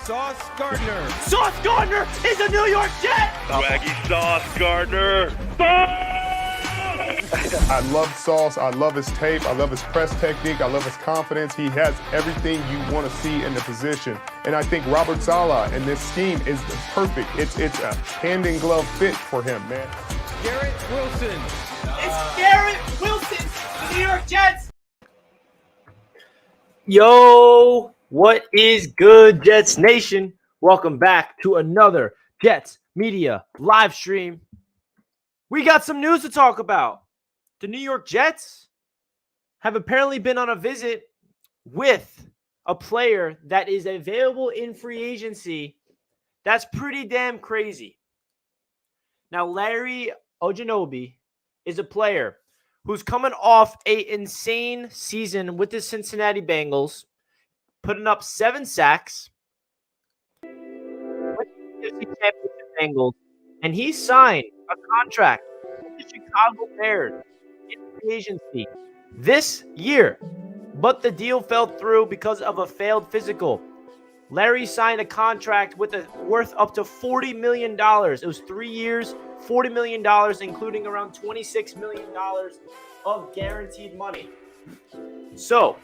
Sauce Gardner. Sauce Gardner is a New York Jet! Swaggy Sauce Gardner. I love Sauce. I love his tape. I love his press technique. I love his confidence. He has everything you want to see in the position. And I think Robert Saleh and this scheme is perfect. It's a hand-in-glove fit for him, man. Garrett Wilson. It's Garrett Wilson, the New York Jets! Yo, what is good, Jets Nation? Welcome back to another Jets Media live stream. We got some news to talk about. The New York Jets have apparently been on a visit with a player that is available in free agency. That's pretty damn crazy. Now, Larry Ogunjobi is a player who's coming off an insane season with the Cincinnati Bengals, putting up 7 sacks with the AFC Champions Bengals, and he signed a contract with the Chicago Bears in free agency this year, but the deal fell through because of a failed physical. Larry signed a contract worth up to $40 million. It was 3 years, $40 million, including around $26 million of guaranteed money. So,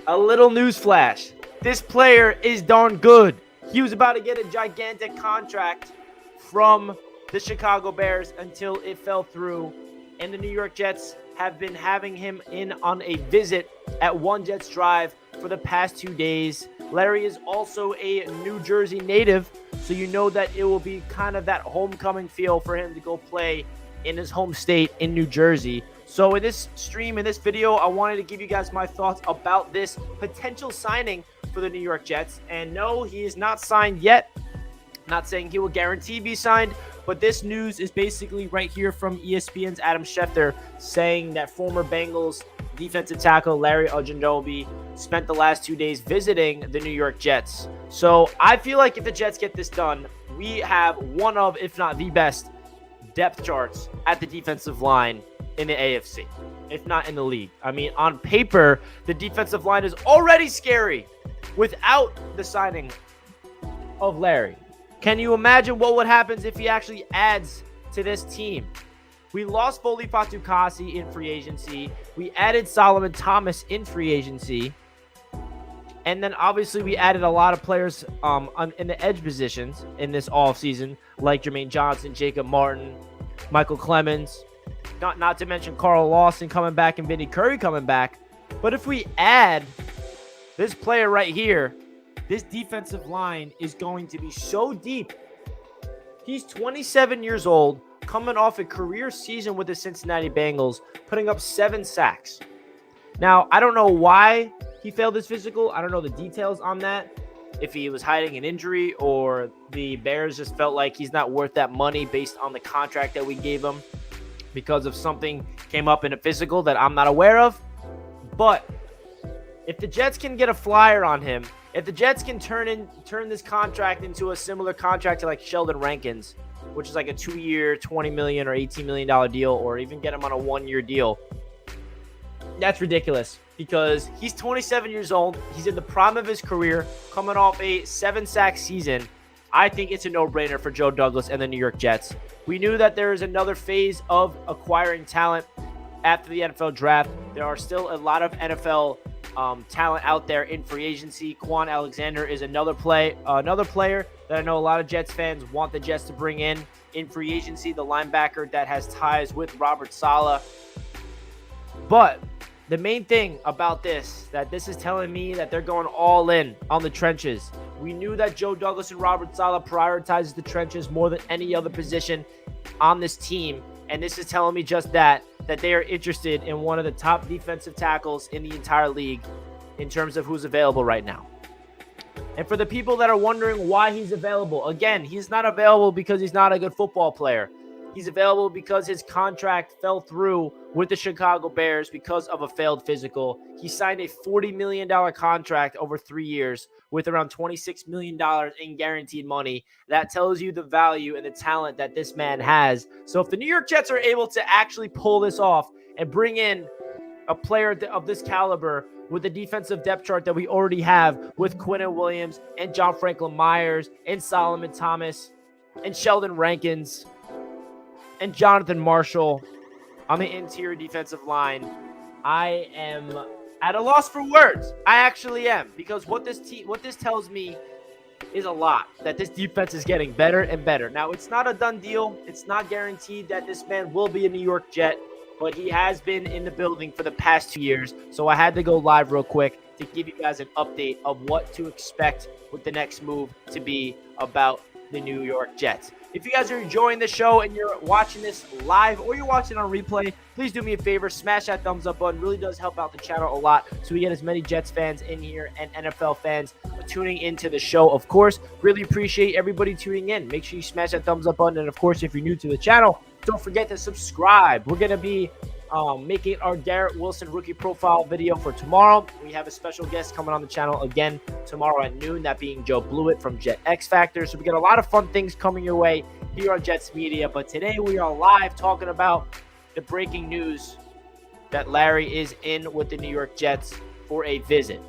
a little news flash. This player is darn good. He was about to get a gigantic contract from the Chicago Bears until it fell through, and the New York Jets have been having him in on a visit at One Jets Drive for the past 2 days. Larry is also a New Jersey native, so you know that it will be kind of that homecoming feel for him to go play in his home state in New Jersey. So in this stream, in this video, I wanted to give you guys my thoughts about this potential signing for the New York Jets. And no, he is not signed yet. Not saying he will guarantee be signed, but this news is basically right here from ESPN's Adam Schefter saying that former Bengals defensive tackle Larry Ogunjobi spent the last 2 days visiting the New York Jets. So I feel like if the Jets get this done, we have one of, if not the best, depth charts at the defensive line in the AFC, if not in the league. I mean, on paper, the defensive line is already scary without the signing of Larry. Can you imagine what would happen if he actually adds to this team? We lost Foley Fatukasi in free agency. We added Solomon Thomas in free agency. And then obviously we added a lot of players in the edge positions in this offseason, like Jermaine Johnson, Jacob Martin, Michael Clemons, not to mention Carl Lawson coming back and Vinny Curry coming back. But if we add this player right here, this defensive line is going to be so deep. He's 27 years old, coming off a career season with the Cincinnati Bengals, putting up 7 sacks. Now, I don't know why he failed his physical. I don't know the details on that. If he was hiding an injury or the Bears just felt like he's not worth that money based on the contract that we gave him because of something came up in a physical that I'm not aware of. But if the Jets can get a flyer on him, if the Jets can turn this contract into a similar contract to like Sheldon Rankins, which is like a 2-year, $20 million or $18 million deal, or even get him on a 1-year deal, that's ridiculous because he's 27 years old. He's in the prime of his career, coming off a 7-sack season. I think it's a no-brainer for Joe Douglas and the New York Jets. We knew that there is another phase of acquiring talent after the NFL draft. There are still a lot of NFL talent out there in free agency. Quan Alexander is another player that I know a lot of Jets fans want the Jets to bring in free agency, the linebacker that has ties with Robert Saleh. But the main thing about this is telling me that they're going all in on the trenches. We knew that Joe Douglas and Robert Saleh prioritizes the trenches more than any other position on this team. And this is telling me just that they are interested in one of the top defensive tackles in the entire league in terms of who's available right now. And for the people that are wondering why he's available, again, he's not available because he's not a good football player. He's available because his contract fell through with the Chicago Bears because of a failed physical. He signed a $40 million contract over 3 years with around $26 million in guaranteed money. That tells you the value and the talent that this man has. So if the New York Jets are able to actually pull this off and bring in a player of this caliber with the defensive depth chart that we already have with Quinnen Williams and John Franklin Myers and Solomon Thomas and Sheldon Rankins and Jonathan Marshall on the interior defensive line, I am at a loss for words. I actually am, because what this tells me is a lot, that this defense is getting better and better. Now, it's not a done deal. It's not guaranteed that this man will be a New York Jet, but he has been in the building for the past 2 years. So I had to go live real quick to give you guys an update of what to expect with the next move to be about the New York Jets. If you guys are enjoying the show and you're watching this live or you're watching on replay, please do me a favor, smash that thumbs up button. It really does help out the channel a lot, so we get as many Jets fans in here and NFL fans tuning into the show. Of course, really appreciate everybody tuning in. Make sure you smash that thumbs up button, and of course, if you're new to the channel, don't forget to subscribe. We're going to be making our Garrett Wilson rookie profile video for tomorrow. We have a special guest coming on the channel again tomorrow at noon, that being Joe Blewett from Jet X Factor. So we got a lot of fun things coming your way here on Jets Media. But today we are live talking about the breaking news that Larry is in with the New York Jets for a visit.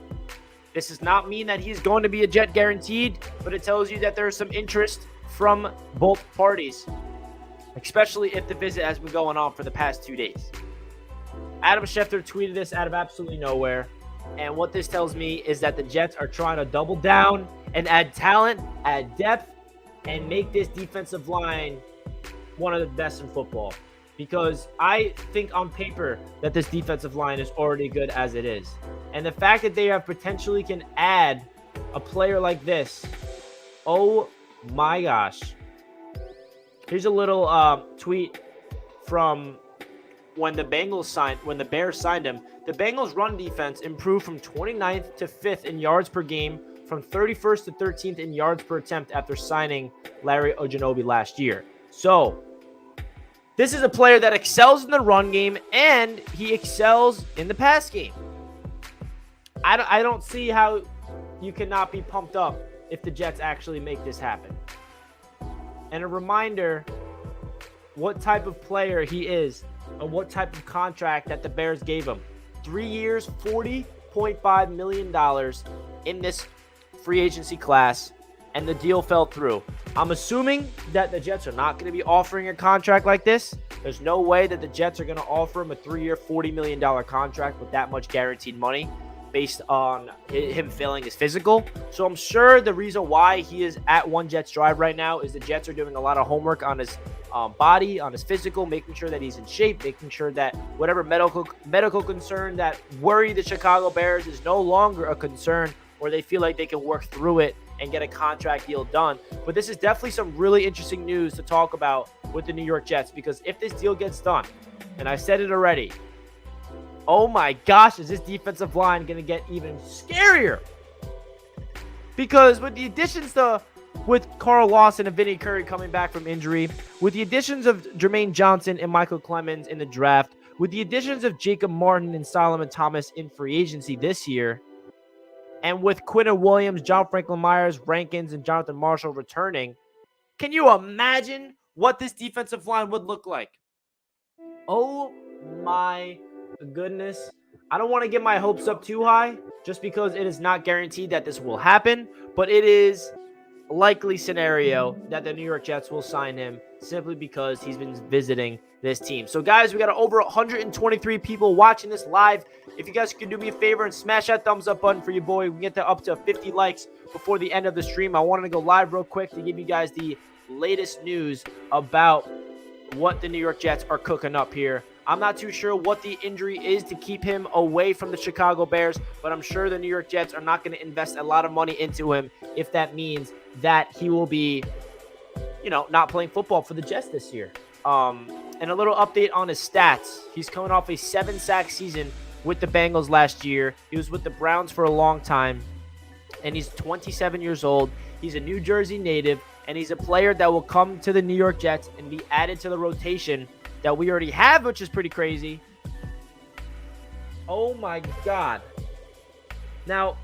This does not mean that he's going to be a Jet guaranteed, but it tells you that there is some interest from both parties, especially if the visit has been going on for the past 2 days. Adam Schefter tweeted this out of absolutely nowhere, and what this tells me is that the Jets are trying to double down and add talent, add depth, and make this defensive line one of the best in football. Because I think on paper that this defensive line is already good as it is. And the fact that they have potentially can add a player like this, oh my gosh. Here's a little tweet from when the Bears signed him. The Bengals run defense improved from 29th to 5th in yards per game, from 31st to 13th in yards per attempt after signing Larry Ogunjobi last year. So this is a player that excels in the run game, and he excels in the pass game. I don't see how you cannot be pumped up if the Jets actually make this happen. And a reminder what type of player he is and what type of contract that the Bears gave him. 3 years, $40.5 million in this free agency class, and the deal fell through. I'm assuming that the Jets are not going to be offering a contract like this. There's no way that the Jets are going to offer him a 3-year, $40 million contract with that much guaranteed money based on him failing his physical. So I'm sure the reason why he is at One Jets Drive right now is the Jets are doing a lot of homework on his body, on his physical, making sure that he's in shape, making sure that whatever medical concern that worry the Chicago Bears is no longer a concern, or they feel like they can work through it and get a contract deal done. But this is definitely some really interesting news to talk about with the New York Jets, because if this deal gets done, and I said it already, oh my gosh, is this defensive line going to get even scarier? Because with the additions with Carl Lawson and Vinny Curry coming back from injury, with the additions of Jermaine Johnson and Michael Clemons in the draft, with the additions of Jacob Martin and Solomon Thomas in free agency this year, and with Quinnen Williams, John Franklin Myers, Rankins, and Jonathan Marshall returning, can you imagine what this defensive line would look like? Oh my goodness. I don't want to get my hopes up too high, just because it is not guaranteed that this will happen, but it is a likely scenario that the New York Jets will sign him simply because he's been visiting this team. So guys, we got over 123 people watching this live. If you guys could do me a favor and smash that thumbs up button for your boy, we can get that up to 50 likes before the end of the stream. I wanted to go live real quick to give you guys the latest news about what the New York Jets are cooking up here. I'm not too sure what the injury is to keep him away from the Chicago Bears, but I'm sure the New York Jets are not going to invest a lot of money into him if that means that he will be, not playing football for the Jets this year. And a little update on his stats. He's coming off a 7-sack season with the Bengals last year. He was with the Browns for a long time, and he's 27 years old. He's a New Jersey native, and he's a player that will come to the New York Jets and be added to the rotation that we already have, which is pretty crazy. Oh my God. Now,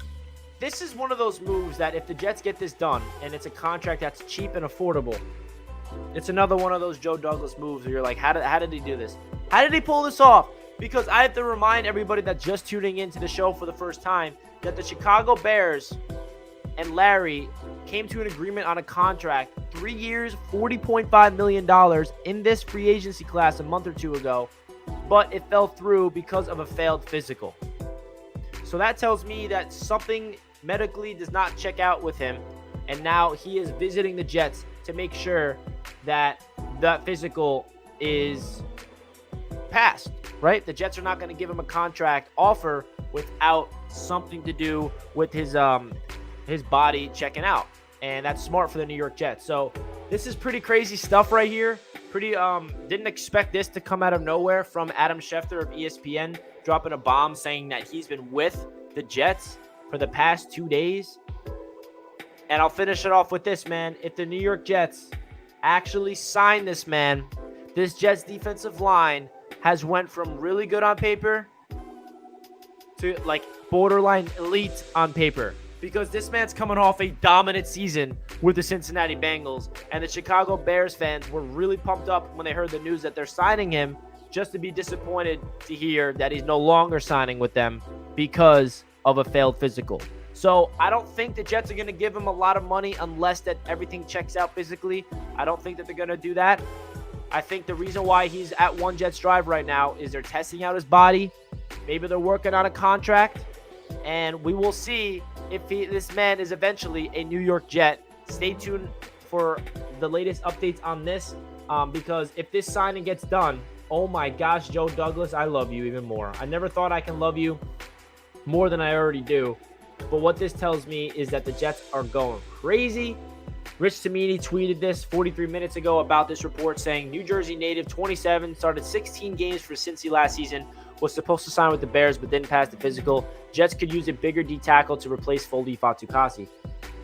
this is one of those moves that if the Jets get this done and it's a contract that's cheap and affordable, it's another one of those Joe Douglas moves where you're like, how did he do this? How did he pull this off? because I have to remind everybody that's just tuning into the show for the first time that the Chicago Bears and Larry came to an agreement on a contract, 3 years, $40.5 million in this free agency class a month or two ago, but it fell through because of a failed physical. So that tells me that something medically does not check out with him, and now he is visiting the Jets to make sure that that physical is passed, right? The Jets are not going to give him a contract offer without something to do with his body checking out, and that's smart for the New York Jets. So this is pretty crazy stuff right here. Didn't expect this to come out of nowhere from Adam Schefter of ESPN dropping a bomb saying that he's been with the Jets for the past 2 days. And I'll finish it off with this, man. If the New York Jets actually sign this man, this Jets defensive line has went from really good on paper to like borderline elite on paper, because this man's coming off a dominant season with the Cincinnati Bengals, and the Chicago Bears fans were really pumped up when they heard the news that they're signing him, just to be disappointed to hear that he's no longer signing with them because of a failed physical. So I don't think the Jets are going to give him a lot of money unless that everything checks out physically. I don't think that they're going to do that. I think the reason why he's at One Jets Drive right now is they're testing out his body. Maybe they're working on a contract, and we will see if this man is eventually a New York Jet. Stay tuned for the latest updates on this, because if this signing gets done, oh my gosh, Joe Douglas, I love you even more. I never thought I can love you more than I already do. But what this tells me is that the Jets are going crazy. Rich Tamini tweeted this 43 minutes ago about this report, saying New Jersey native 27 started 16 games for Cincy last season, was supposed to sign with the Bears but didn't pass the physical. Jets could use a bigger D tackle to replace Foldy Fatukasi.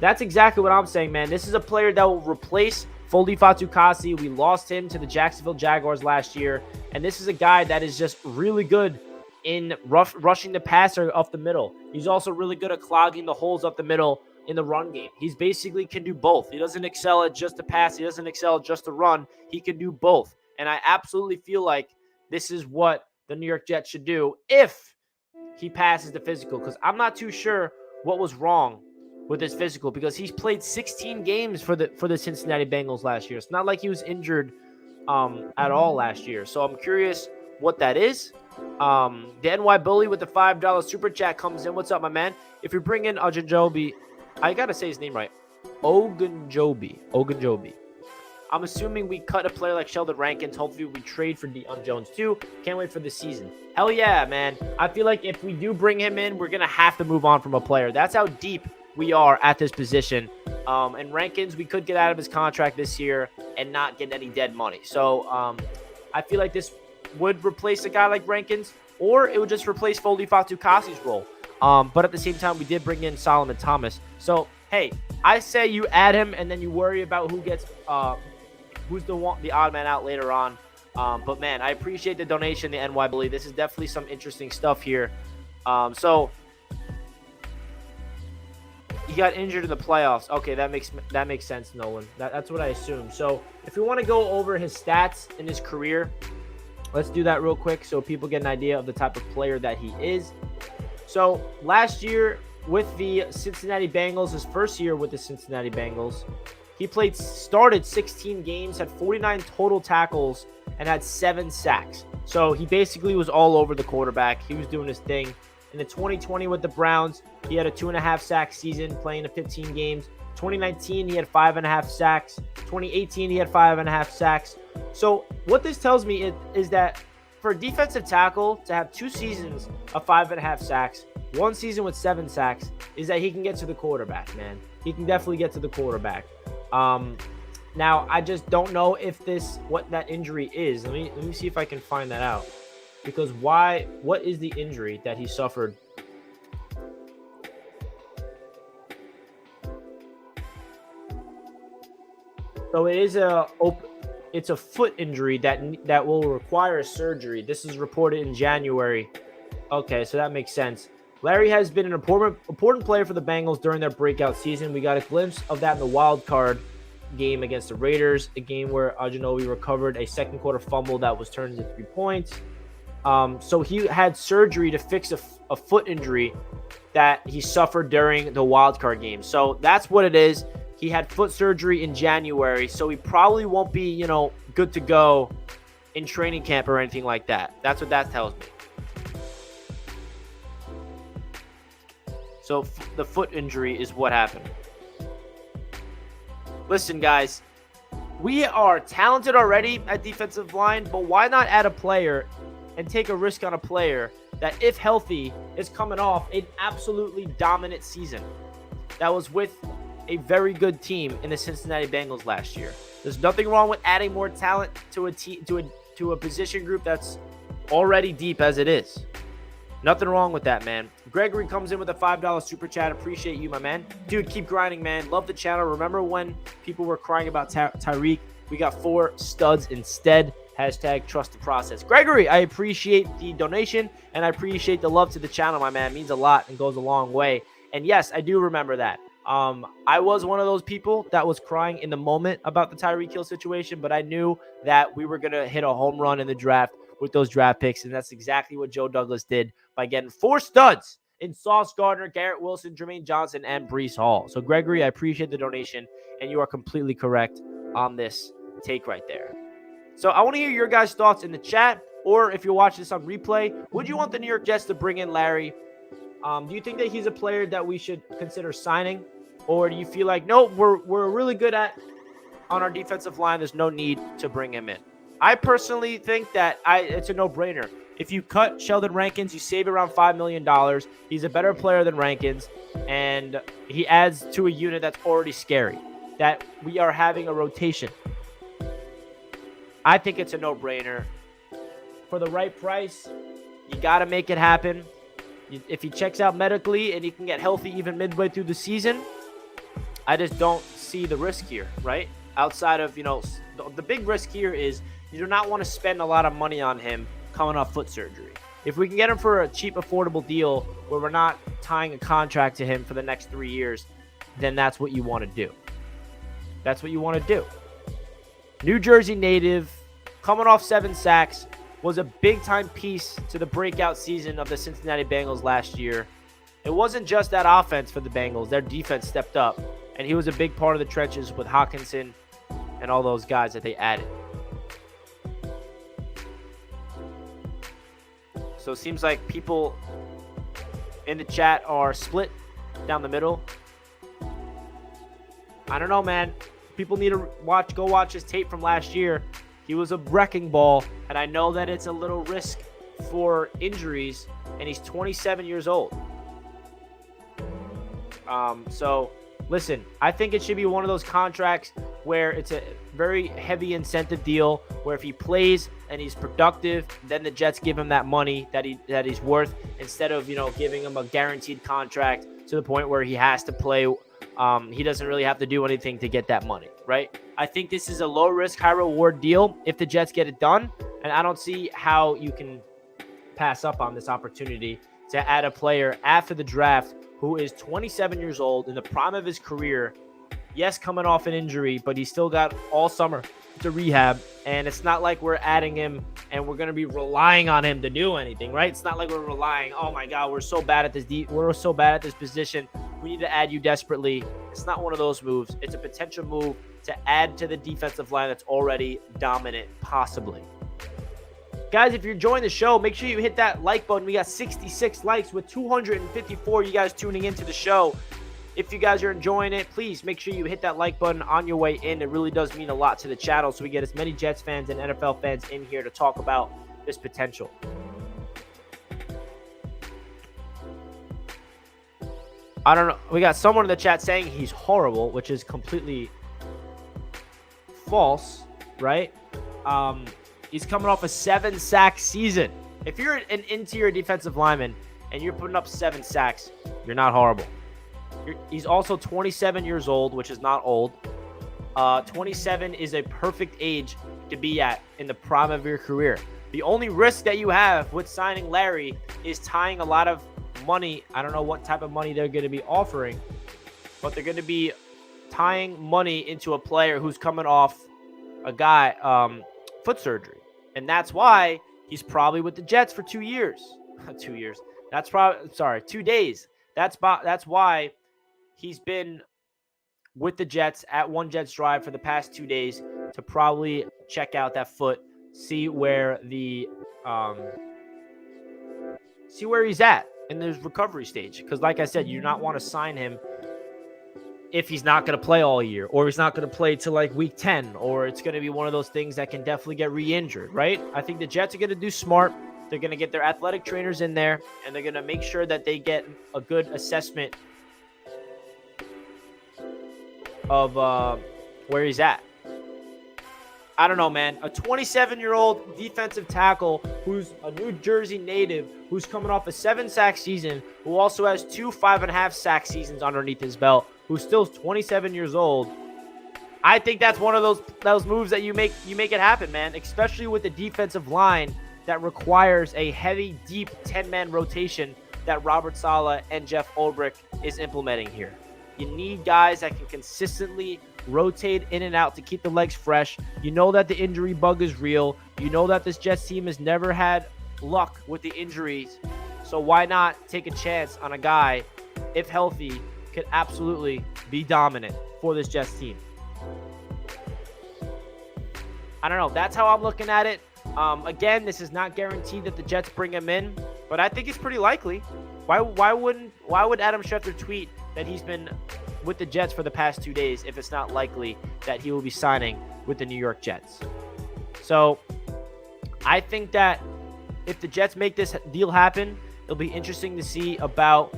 That's exactly what I'm saying, man. This is a player that will replace Foldy Fatukasi. We lost him to the Jacksonville Jaguars last year, and this is a guy that is just really good in rushing the passer up the middle. He's also really good at clogging the holes up the middle in the run game. He's basically can do both. He doesn't excel at just the pass. He doesn't excel at just the run. He can do both. And I absolutely feel like this is what the New York Jets should do if he passes the physical, because I'm not too sure what was wrong with his physical, because he's played 16 games for the Cincinnati Bengals last year. It's not like he was injured at all last year. So I'm curious what that is. The NY Bully with the $5 super chat comes in. What's up, my man? If you bring in Ogunjobi, I gotta say his name right, Ogunjobi. I'm assuming we cut a player like Sheldon Rankins. Hopefully we trade for Deion Jones too. Can't wait for the season. Hell yeah, man. I feel like if we do bring him in, we're gonna have to move on from a player. That's how deep we are at this position. And Rankins, we could get out of his contract this year and not get any dead money. So I feel like this would replace a guy like Rankins, or it would just replace Foldy Fatukasi's role. But at the same time, we did bring in Solomon Thomas. So, hey, I say you add him, and then you worry about who gets who's the odd man out later on. But, man, I appreciate the donation, the NY Bully. This is definitely some interesting stuff here. So, he got injured in the playoffs. Okay, that makes sense, Nolan. That's what I assumed. So, if we want to go over his stats in his career, let's do that real quick so people get an idea of the type of player that he is. So last year with the Cincinnati Bengals, his first year with the Cincinnati Bengals, he started 16 games, had 49 total tackles, and had 7 sacks. So he basically was all over the quarterback. He was doing his thing. In the 2020 with the Browns, he had a 2.5 sack season, playing in 15 games. 2019, he had 5.5 sacks. 2018, he had 5.5 sacks. So what this tells me is that for a defensive tackle to have 2 seasons of 5.5 sacks, 1 season with 7 sacks, is that he can get to the quarterback, man. He can definitely get to the quarterback. Now, I just don't know if what that injury is. Let me see if I can find that out. Because what is the injury that he suffered? So it's a foot injury that will require surgery. This is reported in January. Okay, so that makes sense. Larry has been an important player for the Bengals during their breakout season. We got a glimpse of that in the wild card game against the Raiders, a game where Ogunjobi recovered a second quarter fumble that was turned into 3 points. So he had surgery to fix a foot injury that he suffered during the wildcard game. So that's what it is. He had foot surgery in January, so he probably won't be, good to go in training camp or anything like that. That's what that tells me. So the foot injury is what happened. Listen, guys, we are talented already at defensive line, but why not add a player and take a risk on a player that, if healthy, is coming off an absolutely dominant season that was with a very good team in the Cincinnati Bengals last year? There's nothing wrong with adding more talent to a position group that's already deep as it is. Nothing wrong with that, man. Gregory comes in with a $5 super chat. Appreciate you, my man. Dude, keep grinding, man. Love the channel. Remember when people were crying about Tyreek? We got 4 studs instead. Hashtag trust the process. Gregory, I appreciate the donation, and I appreciate the love to the channel, my man. It means a lot and goes a long way. And yes, I do remember that. I was one of those people that was crying in the moment about the Tyreek Hill situation, but I knew that we were going to hit a home run in the draft with those draft picks, and that's exactly what Joe Douglas did by getting 4 studs in Sauce Gardner, Garrett Wilson, Jermaine Johnson, and Breece Hall. So, Gregory, I appreciate the donation, and you are completely correct on this take right there. So, I want to hear your guys' thoughts in the chat, or if you're watching this on replay, would you want the New York Jets to bring in Larry? Do you think that he's a player that we should consider signing, or do you feel like, no, we're really good on our defensive line, there's no need to bring him in? I personally think that it's a no-brainer. If you cut Sheldon Rankins, you save around $5 million. He's a better player than Rankins, and he adds to a unit that's already scary, that we are having a rotation. I think it's a no-brainer. For the right price, you got to make it happen. If he checks out medically and he can get healthy even midway through the season, I just don't see the risk here, right? Outside of, the big risk here is you do not want to spend a lot of money on him coming off foot surgery. If we can get him for a cheap, affordable deal where we're not tying a contract to him for the next 3 years, then that's what you want to do. That's what you want to do. New Jersey native, coming off 7 sacks, was a big-time piece to the breakout season of the Cincinnati Bengals last year. It wasn't just that offense for the Bengals. Their defense stepped up, and he was a big part of the trenches with Hawkinson and all those guys that they added. So it seems like people in the chat are split down the middle. I don't know, man. People need to go watch his tape from last year. He was a wrecking ball, and I know that it's a little risk for injuries, and he's 27 years old. So, listen, I think it should be one of those contracts where it's a very heavy incentive deal, where if he plays and he's productive, then the Jets give him that money that he's worth, instead of, giving him a guaranteed contract to the point where he has to play. He doesn't really have to do anything to get that money, right? I think this is a low-risk, high-reward deal if the Jets get it done, and I don't see how you can pass up on this opportunity to add a player after the draft who is 27 years old, in the prime of his career. Yes, coming off an injury, but he's still got all summer to rehab, and it's not like we're adding him and we're going to be relying on him to do anything, right? It's not like we're relying, oh my God, we're so bad at this we're so bad at this position, we need to add you desperately. It's not one of those moves. It's a potential move to add to the defensive line that's already dominant, possibly. Guys, if you're enjoying the show, make sure you hit that like button. We got 66 likes with 254 you guys tuning into the show. If you guys are enjoying it, please make sure you hit that like button on your way in. It really does mean a lot to the channel, so we get as many Jets fans and NFL fans in here to talk about this potential. I don't know. We got someone in the chat saying he's horrible, which is completely false, right? He's coming off a 7-sack season. If you're an interior defensive lineman and you're putting up 7 sacks, you're not horrible. He's also 27 years old, which is not old. 27 is a perfect age to be at in the prime of your career. The only risk that you have with signing Larry is tying a lot of money. I don't know what type of money they're going to be offering, but they're going to be tying money into a player who's coming off foot surgery. And that's why He's probably with the Jets for 2 years. 2 years. That's probably, sorry, 2 days. That's why he's been with the Jets at One Jets Drive for the past 2 days to probably check out that foot, see where he's at in this recovery stage. Because like I said, you do not want to sign him if he's not going to play all year, or he's not going to play till like week 10, or it's going to be one of those things that can definitely get re-injured, right? I think the Jets are going to do smart. They're going to get their athletic trainers in there, and they're going to make sure that they get a good assessment of where he's at. I don't know, man. A 27-year-old defensive tackle who's a New Jersey native, who's coming off a 7-sack season, who also has 2 5.5-sack seasons underneath his belt, who's still 27 years old. I think that's one of those moves that you make it happen, man, especially with the defensive line that requires a heavy, deep 10-man rotation that Robert Saleh and Jeff Ulbrich is implementing here. You need guys that can consistently rotate in and out to keep the legs fresh. You know that the injury bug is real. You know that this Jets team has never had luck with the injuries. So why not take a chance on a guy, if healthy, could absolutely be dominant for this Jets team? I don't know. That's how I'm looking at it. Again, this is not guaranteed that the Jets bring him in, but I think it's pretty likely. Why would Adam Schefter tweet that he's been with the Jets for the past 2 days if it's not likely that he will be signing with the New York Jets? So I think that if the Jets make this deal happen, it'll be interesting to see about,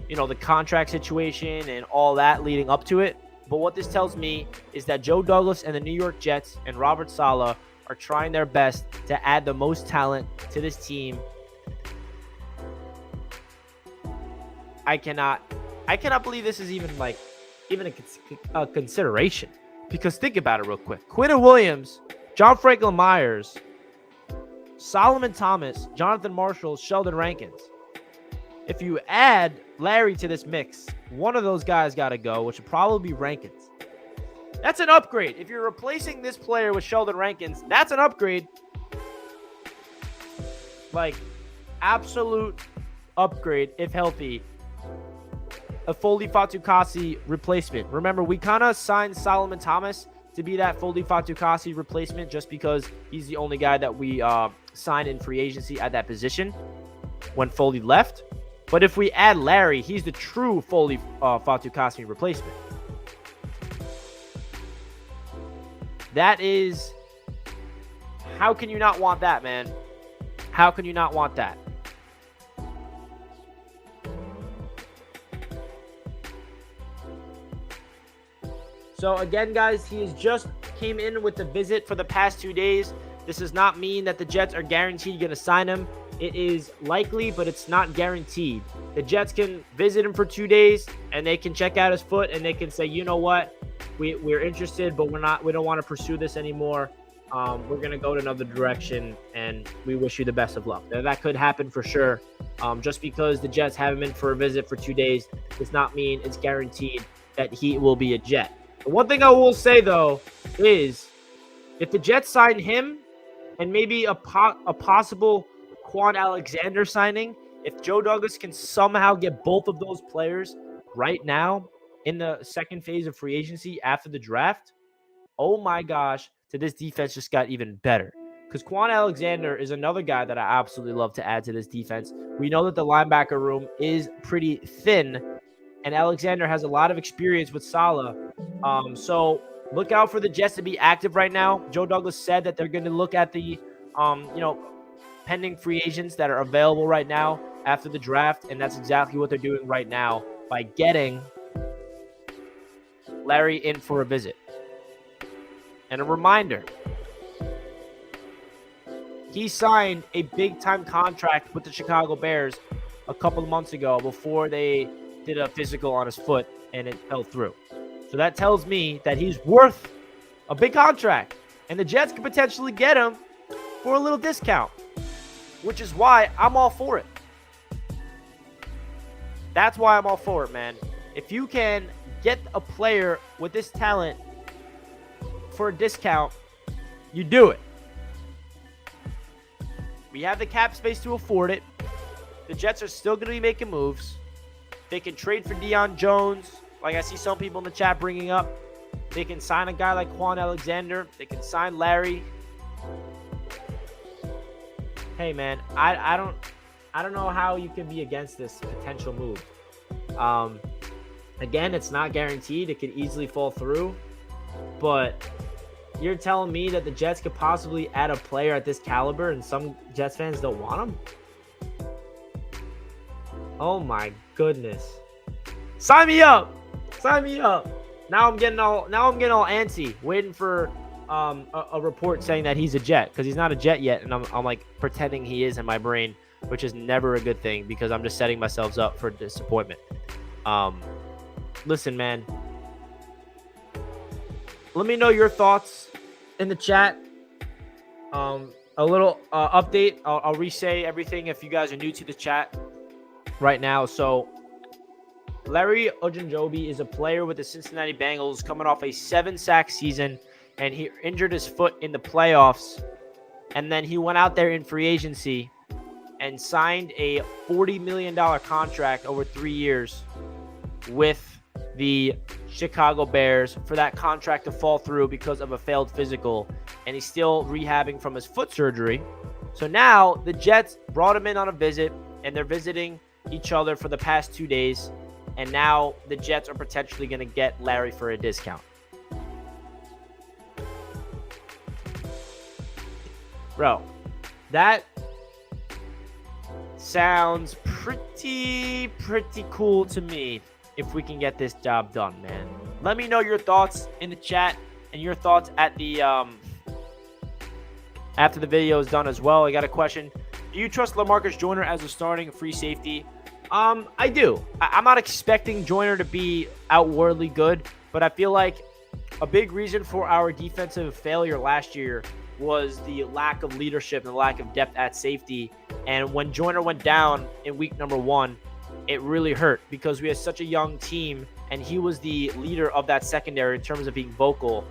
the contract situation and all that leading up to it. But what this tells me is that Joe Douglas and the New York Jets and Robert Saleh are trying their best to add the most talent to this team. I cannot believe this is even a consideration. Because think about it real quick. Quinnen Williams, John Franklin Myers, Solomon Thomas, Jonathan Marshall, Sheldon Rankins. If you add Larry to this mix, one of those guys got to go, which would probably be Rankins. That's an upgrade. If you're replacing this player with Sheldon Rankins, that's an upgrade. Like, absolute upgrade if healthy. A Foley Fatukasi replacement. Remember, we kind of signed Solomon Thomas to be that Foley Fatukasi replacement just because he's the only guy that we signed in free agency at that position when Foley left. But if we add Larry, he's the true Foley Fatukasi replacement. That is... How can you not want that, man? How can you not want that? So again, guys, he has just came in with the visit for the past 2 days. This does not mean that the Jets are guaranteed going to sign him. It is likely, but it's not guaranteed. The Jets can visit him for 2 days, and they can check out his foot, and they can say, you know what, we're interested, but we don't want to pursue this anymore. We're going to go to another direction, and we wish you the best of luck. Now, that could happen for sure. Just because the Jets have him in for a visit for 2 days does not mean it's guaranteed that he will be a Jet. The one thing I will say, though, is if the Jets sign him and maybe a possible Quan Alexander signing, if Joe Douglas can somehow get both of those players right now in the second phase of free agency after the draft, oh my gosh, this defense just got even better. Because Quan Alexander is another guy that I absolutely love to add to this defense. We know that the linebacker room is pretty thin, and Alexander has a lot of experience with Saleh. So look out for the Jets to be active right now. Joe Douglas said that they're going to look at the, pending free agents that are available right now after the draft, and that's exactly what they're doing right now by getting Larry in for a visit. And a reminder, he signed a big-time contract with the Chicago Bears a couple of months ago before they did a physical on his foot, and it fell through. So that tells me that he's worth a big contract, and the Jets could potentially get him for a little discount, which is why I'm all for it. That's why I'm all for it, man. If you can get a player with this talent for a discount, you do it. We have the cap space to afford it. The Jets are still going to be making moves. They can trade for Deion Jones, like I see some people in the chat bringing up. They can sign a guy like Quan Alexander. They can sign Larry. Hey, man, I don't know how you can be against this potential move. Again, it's not guaranteed. It could easily fall through. But you're telling me that the Jets could possibly add a player at this caliber and some Jets fans don't want him? Oh my goodness. Sign me up. Sign me up. Now I'm getting all antsy, waiting for a report saying that he's a Jet, because he's not a Jet yet, and I'm like pretending he is in my brain, which is never a good thing because I'm just setting myself up for disappointment. Listen, man. Let me know your thoughts in the chat. A little update. I'll re-say everything if you guys are new to the chat right now. So Larry Ogunjobi is a player with the Cincinnati Bengals coming off a 7-sack season, and he injured his foot in the playoffs. And then he went out there in free agency and signed a $40 million contract over 3 years with the Chicago Bears for that contract to fall through because of a failed physical, and he's still rehabbing from his foot surgery. So now the Jets brought him in on a visit, and they're visiting each other for the past 2 days, and now the Jets are potentially going to get Larry for a discount. Bro, that sounds pretty cool to me if we can get this job done, man. Let me know your thoughts in the chat and your thoughts at the after the video is done as well. I got a question. Do you trust Lamarcus Joyner as a starting free safety? I do. I'm not expecting Joyner to be outwardly good, but I feel like a big reason for our defensive failure last year was the lack of leadership and the lack of depth at safety. And when Joyner went down in week number 1, it really hurt because we had such a young team, and he was the leader of that secondary in terms of being vocal.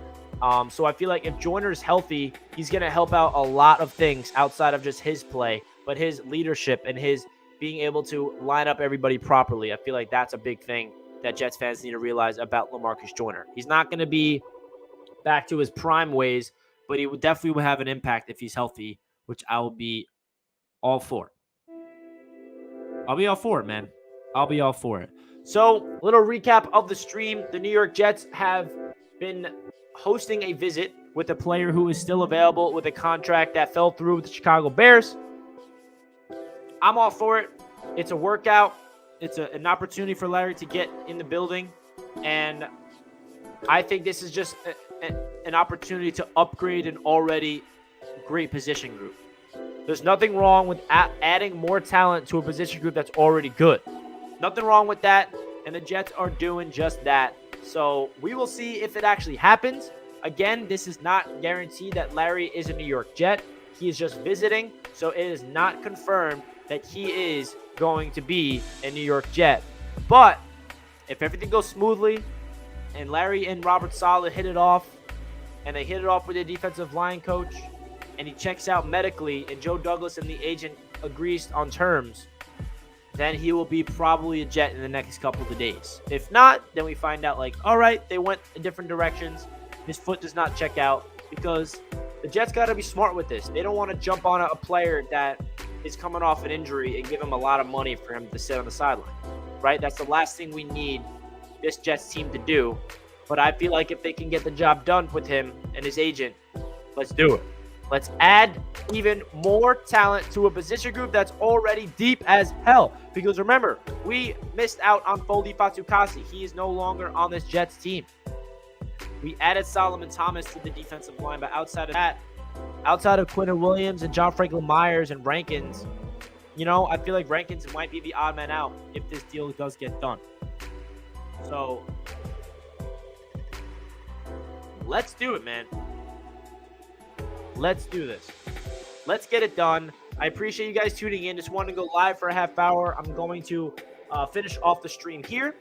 So I feel like if Joyner is healthy, he's going to help out a lot of things outside of just his play, but his leadership and his being able to line up everybody properly. I feel like that's a big thing that Jets fans need to realize about Lamarcus Joyner. He's not going to be back to his prime ways, but he would definitely have an impact if he's healthy, which I will be all for. I'll be all for it, man. I'll be all for it. So, little recap of the stream. The New York Jets have been hosting a visit with a player who is still available with a contract that fell through with the Chicago Bears. I'm all for it. It's a workout. It's an opportunity for Larry to get in the building. And I think this is just an opportunity to upgrade an already great position group. There's nothing wrong with adding more talent to a position group that's already good. Nothing wrong with that, and the Jets are doing just that. So we will see if it actually happens. Again, this is not guaranteed that Larry is a New York Jet. He is just visiting, so it is not confirmed that he is going to be a New York Jet. But if everything goes smoothly and Larry and Robert Saleh hit it off, and they hit it off with their defensive line coach, and he checks out medically, and Joe Douglas and the agent agrees on terms, then he will be probably a Jet in the next couple of days. If not, then we find out like, all right, they went in different directions. His foot does not check out, because the Jets got to be smart with this. They don't want to jump on a player that is coming off an injury and give him a lot of money for him to sit on the sideline, right? That's the last thing we need this Jets team to do. But I feel like if they can get the job done with him and his agent, let's do it. Let's add even more talent to a position group that's already deep as hell. Because remember, we missed out on Foley Fatukasi. He is no longer on this Jets team. We added Solomon Thomas to the defensive line, but outside of that, outside of Quinton Williams and John Franklin Myers and Rankins, I feel like Rankins might be the odd man out if this deal does get done. So let's do it, man. Let's do this. Let's get it done. I appreciate you guys tuning in. Just wanted to go live for a half hour. I'm going to finish off the stream here.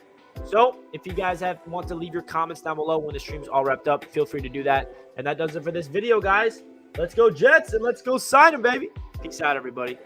So if you guys want to leave your comments down below when the stream's all wrapped up, feel free to do that. And that does it for this video, guys. Let's go Jets, and let's go sign them, baby. Peace out, everybody.